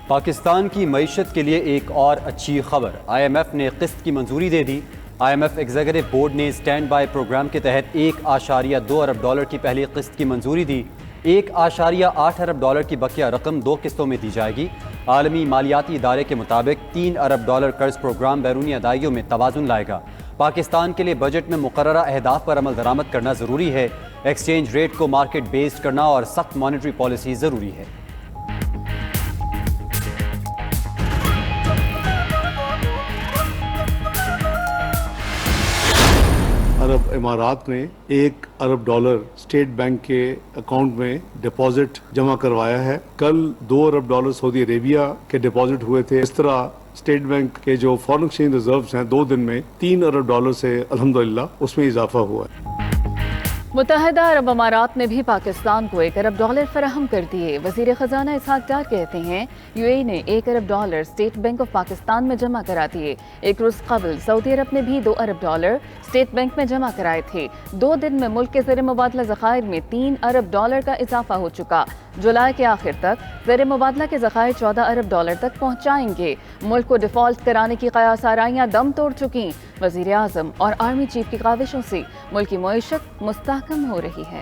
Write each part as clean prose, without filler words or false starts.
پاکستان کی معیشت کے لیے ایک اور اچھی خبر، آئی ایم ایف نے قسط کی منظوری دے دی۔ I M F executive board نے اسٹینڈ بائی پروگرام کے تحت $1.2 ارب کی پہلی قسط کی منظوری دی۔ $1.8 ارب کی بقیہ رقم 2 قسطوں میں دی جائے گی۔ عالمی مالیاتی ادارے کے مطابق $3 ارب قرض پروگرام بیرونی ادائیوں میں توازن لائے گا۔ پاکستان کے لیے بجٹ میں مقررہ اہداف پر عمل درآمد کرنا ضروری ہے۔ ایکسچینج ریٹ کو مارکیٹ بیسڈ کرنا اور سخت مانیٹری پالیسی ضروری ہے۔ عرب امارات نے $1 ارب اسٹیٹ بینک کے اکاؤنٹ میں ڈپازٹ جمع کروایا ہے۔ کل $2 ارب سعودی عربیہ کے ڈپازٹ ہوئے تھے۔ اس طرح اسٹیٹ بینک کے جو فارن ایکسچینج ریزروز ہیں 2 دن میں $3 ارب سے الحمدللہ اس میں اضافہ ہوا ہے۔ متحدہ عرب امارات نے بھی پاکستان کو $1 ارب فراہم کر دیے۔ وزیر خزانہ اسحاق ڈار کہتے ہیں یو اے ای نے $1 ارب اسٹیٹ بینک آف پاکستان میں جمع کرا دیے۔ ایک روز قبل سعودی عرب نے بھی $2 ارب اسٹیٹ بینک میں جمع کرائے تھے۔ 2 دن میں ملک کے زیر مبادلہ ذخائر میں $3 ارب کا اضافہ ہو چکا۔ جولائی کے آخر تک زیر مبادلہ کے ذخائر $14 ارب تک پہنچائیں گے۔ ملک کو ڈیفالٹ کرانے کی قیاس آرائیاں دم توڑ چکیں۔ وزیر اعظم اور آرمی چیف کی کاوشوں سے ملک کی معیشت مستحکم ہو رہی ہے۔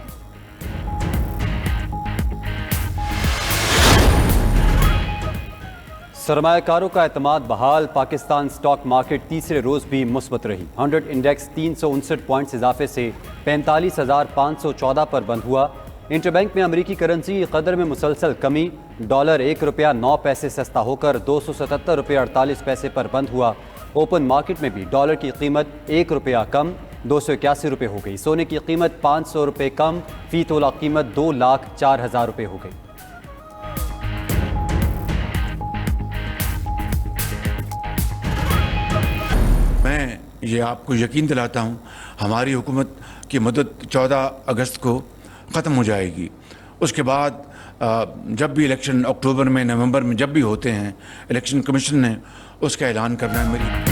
سرمایہ کاروں کا اعتماد بحال، پاکستان سٹاک مارکیٹ تیسرے روز بھی مثبت رہی۔ 100 انڈیکس 359 پوائنٹس اضافے سے 45,514 پر بند ہوا۔ انٹر بینک میں امریکی کرنسی قدر میں مسلسل کمی، ڈالر $1.09 سستا ہو کر $277.48 پر بند ہوا۔ اوپن مارکیٹ میں بھی ڈالر کی قیمت $1 کم $281 ہو گئی۔ سونے کی قیمت $500 کم فی تولہ قیمت $2,04,000 ہو گئی۔ میں یہ آپ کو یقین دلاتا ہوں ہماری حکومت کی مدت 14 اگست کو ختم ہو جائے گی۔ اس کے بعد جب بھی الیکشن اکتوبر میں نومبر میں جب بھی ہوتے ہیں، الیکشن کمیشن نے اس کا اعلان کرنا ہے۔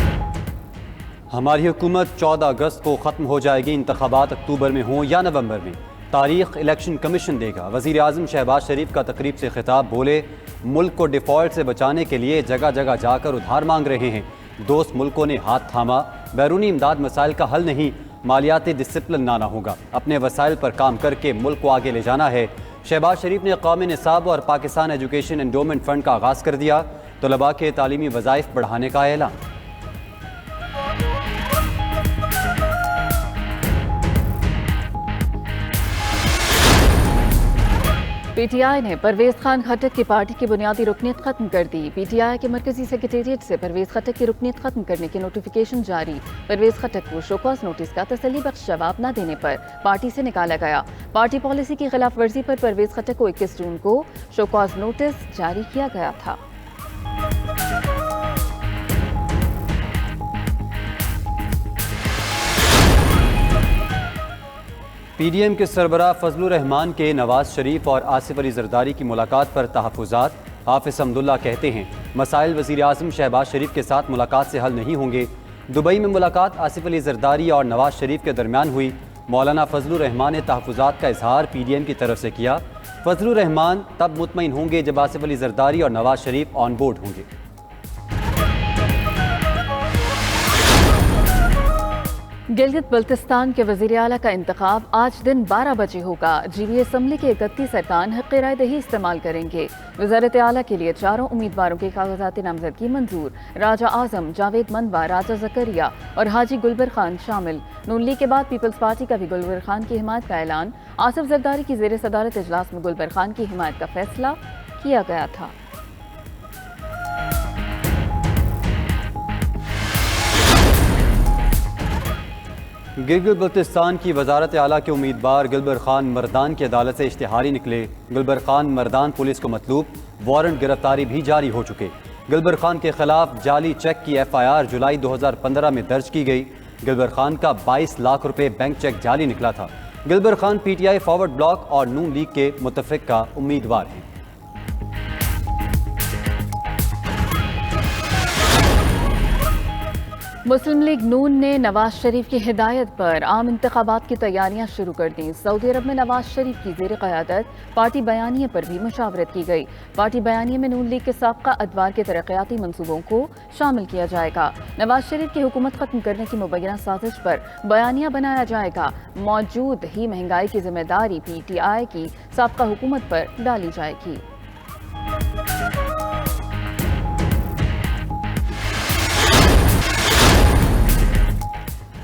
ہماری حکومت 14 اگست کو ختم ہو جائے گی، انتخابات اکتوبر میں ہوں یا نومبر میں، تاریخ الیکشن کمیشن دے گا۔ وزیر اعظم شہباز شریف کا تقریب سے خطاب، بولے ملک کو ڈیفالٹ سے بچانے کے لیے جگہ جگہ جا کر ادھار مانگ رہے ہیں۔ دوست ملکوں نے ہاتھ تھاما، بیرونی امداد مسائل کا حل نہیں، مالیاتی ڈسپلن لانا ہوگا، اپنے وسائل پر کام کر کے ملک کو آگے لے جانا ہے۔ شہباز شریف نے قومی نصاب اور پاکستان ایجوکیشن انڈومنٹ فنڈ کا آغاز کر دیا، طلباء کے تعلیمی وظائف بڑھانے کا اعلان۔ پی ٹی آئی نے پرویز خان خٹک کی پارٹی کی بنیادی رکنیت ختم کر دی۔ پی ٹی آئی کے مرکزی سیکریٹریٹ سے پرویز خٹک کی رکنیت ختم کرنے کی نوٹیفیکیشن جاری۔ پرویز خٹک کو شوکاز نوٹس کا تسلی بخش جواب نہ دینے پر پارٹی سے نکالا گیا۔ پارٹی پالیسی کی خلاف ورزی پر پرویز خٹک کو 21 جون کو شوکاز نوٹس جاری کیا گیا تھا۔ پی ڈی ایم کے سربراہ فضل الرحمان کے نواز شریف اور آصف علی زرداری کی ملاقات پر تحفظات۔ حافظ حمداللہ کہتے ہیں مسائل وزیر اعظم شہباز شریف کے ساتھ ملاقات سے حل نہیں ہوں گے۔ دبئی میں ملاقات آصف علی زرداری اور نواز شریف کے درمیان ہوئی۔ مولانا فضل الرحمان نے تحفظات کا اظہار پی ڈی ایم کی طرف سے کیا۔ فضل الرحمان تب مطمئن ہوں گے جب آصف علی زرداری اور نواز شریف آن بورڈ ہوں گے۔ گلگت بلتستان کے وزیر اعلیٰ کا انتخاب آج دن 12 بجے ہوگا۔ جی بی اسمبلی کے 31 ارکان حق رائے دہی استعمال کریں گے۔ وزارت اعلیٰ کے لیے 4 امیدواروں کے کاغذات نامزدگی منظور۔ راجہ اعظم، جاوید منبع، راجہ زکریا اور حاجی گلبر خان شامل۔ نون لیگ کے بعد پیپلز پارٹی کا بھی گلبر خان کی حمایت کا اعلان۔ آصف زرداری کی زیر صدارت اجلاس میں گلبر خان کی حمایت کا فیصلہ کیا گیا تھا۔ گلگت بلتستان کی وزارت اعلیٰ کے امیدوار گلبر خان مردان کی عدالت سے اشتہاری نکلے۔ گلبر خان مردان پولیس کو مطلوب، وارنٹ گرفتاری بھی جاری ہو چکے۔ گلبر خان کے خلاف جعلی چیک کی ایف آئی آر جولائی 2015 میں درج کی گئی۔ گلبر خان کا 22 لاکھ روپے بینک چیک جعلی نکلا تھا۔ Gulbar Khan P T I forward block اور نون لیگ کے متفق کا امیدوار ہیں۔ مسلم لیگ نون نے نواز شریف کی ہدایت پر عام انتخابات کی تیاریاں شروع کر دیں۔ سعودی عرب میں نواز شریف کی زیر قیادت پارٹی بیانیے پر بھی مشاورت کی گئی۔ پارٹی بیانیے میں نون لیگ کے سابقہ ادوار کے ترقیاتی منصوبوں کو شامل کیا جائے گا۔ نواز شریف کی حکومت ختم کرنے کی مبینہ سازش پر بیانیہ بنایا جائے گا۔ موجود ہی مہنگائی کی ذمہ داری پی ٹی آئی کی سابقہ حکومت پر ڈالی جائے گی۔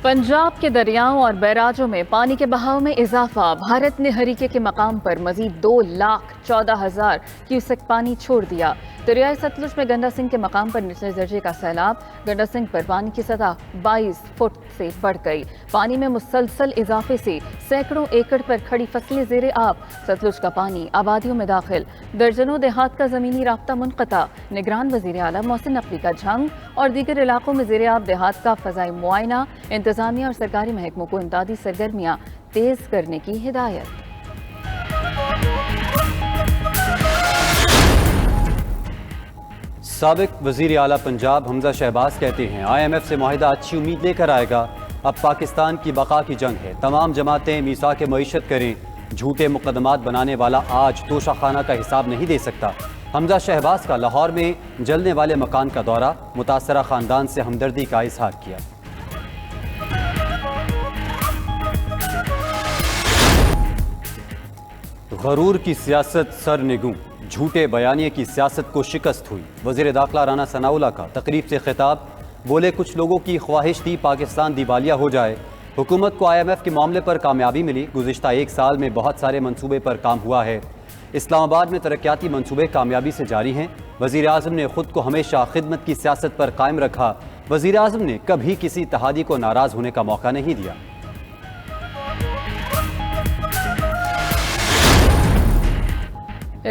پنجاب کے دریاؤں اور بیراجوں میں پانی کے بہاؤ میں اضافہ۔ بھارت نے ہریکے کے مقام پر مزید 2,14,000 کیوسک پانی چھوڑ دیا۔ دریائے ستلج میں گنڈا سنگھ کے مقام پر نچلے درجے کا سیلاب۔ گنڈا سنگھ پر پانی کی سطح 22 فٹ سے بڑھ گئی۔ پانی میں مسلسل اضافے سے سینکڑوں ایکڑ پر کھڑی فصلیں زیر آب۔ ستلج کا پانی آبادیوں میں داخل۔ درجنوں دیہات کا زمینی رابطہ منقطع۔ نگران وزیر اعلیٰ محسن نقوی کا جھنگ اور دیگر علاقوں میں زیر آب دیہات کا فضائی معائنہ۔ انتظامیہ اور سرکاری محکموں کو امدادی سرگرمیاں تیز کرنے کی ہدایت۔ سابق وزیر اعلیٰ پنجاب حمزہ شہباز کہتے ہیں آئی ایم ایف سے معاہدہ اچھی امید لے کر آئے گا۔ اب پاکستان کی بقا کی جنگ ہے۔ تمام جماعتیں میثاق معیشت کریں۔ جھوٹے مقدمات بنانے والا آج توشہ خانہ کا حساب نہیں دے سکتا۔ حمزہ شہباز کا لاہور میں جلنے والے مکان کا دورہ۔ متاثرہ خاندان سے ہمدردی کا اظہار کیا۔ غرور کی سیاست سرنگوں، جھوٹے بیانیے کی سیاست کو شکست ہوئی۔ وزیر داخلہ رانا ثناءاللہ کا تقریب سے خطاب۔ بولے کچھ لوگوں کی خواہش تھی پاکستان دیوالیہ ہو جائے۔ حکومت کو آئی ایم ایف کے معاملے پر کامیابی ملی۔ گزشتہ ایک سال میں بہت سارے منصوبے پر کام ہوا ہے۔ اسلام آباد میں ترقیاتی منصوبے کامیابی سے جاری ہیں۔ وزیر اعظم نے خود کو ہمیشہ خدمت کی سیاست پر قائم رکھا۔ وزیر اعظم نے کبھی کسی اتحادی کو ناراض ہونے کا موقع نہیں دیا۔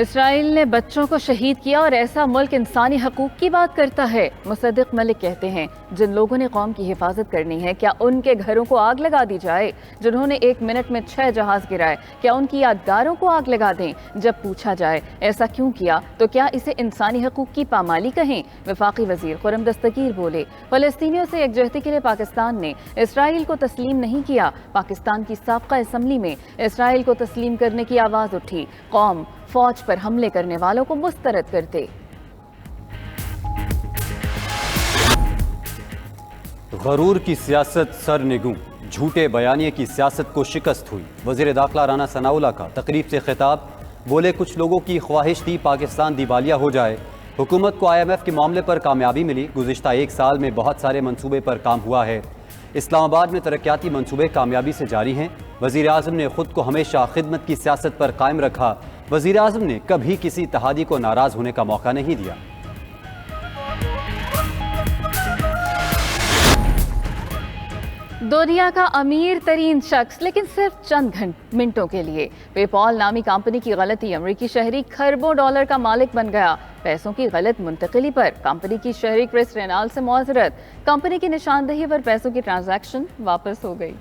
اسرائیل نے بچوں کو شہید کیا اور ایسا ملک انسانی حقوق کی بات کرتا ہے۔ مصدق ملک کہتے ہیں جن لوگوں نے قوم کی حفاظت کرنی ہے کیا ان کے گھروں کو آگ لگا دی جائے؟ جنہوں نے 1 منٹ میں 6 جہاز گرائے کیا ان کی یادگاروں کو آگ لگا دیں؟ جب پوچھا جائے ایسا کیوں کیا تو کیا اسے انسانی حقوق کی پامالی کہیں؟ وفاقی وزیر خرم دستگیر بولے فلسطینیوں سے یکجہتی کے لیے پاکستان نے اسرائیل کو تسلیم نہیں کیا۔ پاکستان کی سابقہ اسمبلی میں اسرائیل کو تسلیم کرنے کی آواز اٹھی۔ قوم فوج پر حملے کرنے والوں کو مسترد کرتے۔ غرور کی سیاست سرنگوں، جھوٹے بیانیے کی سیاست کو شکست ہوئی۔ وزیر داخلہ رانا ثناءاللہ کا تقریب سے خطاب۔ بولے کچھ لوگوں کی خواہش تھی پاکستان دیوالیہ ہو جائے۔ حکومت کو آئی ایم ایف کے معاملے پر کامیابی ملی۔ گزشتہ ایک سال میں بہت سارے منصوبے پر کام ہوا ہے۔ اسلام آباد میں ترقیاتی منصوبے کامیابی سے جاری ہیں۔ وزیر اعظم نے خود کو ہمیشہ خدمت کی سیاست پر قائم رکھا۔ وزیر اعظم نے کبھی کسی اتحادی کو ناراض ہونے کا موقع نہیں دیا۔ دنیا کا امیر ترین شخص لیکن صرف چند منٹوں کے لیے۔ پے پال نامی کمپنی کی غلطی امریکی شہری کھربوں ڈالر کا مالک بن گیا۔ پیسوں کی غلط منتقلی پر کمپنی کی شہری کرس رینال سے معذرت۔ کمپنی کی نشاندہی پر پیسوں کی ٹرانزیکشن واپس ہو گئی۔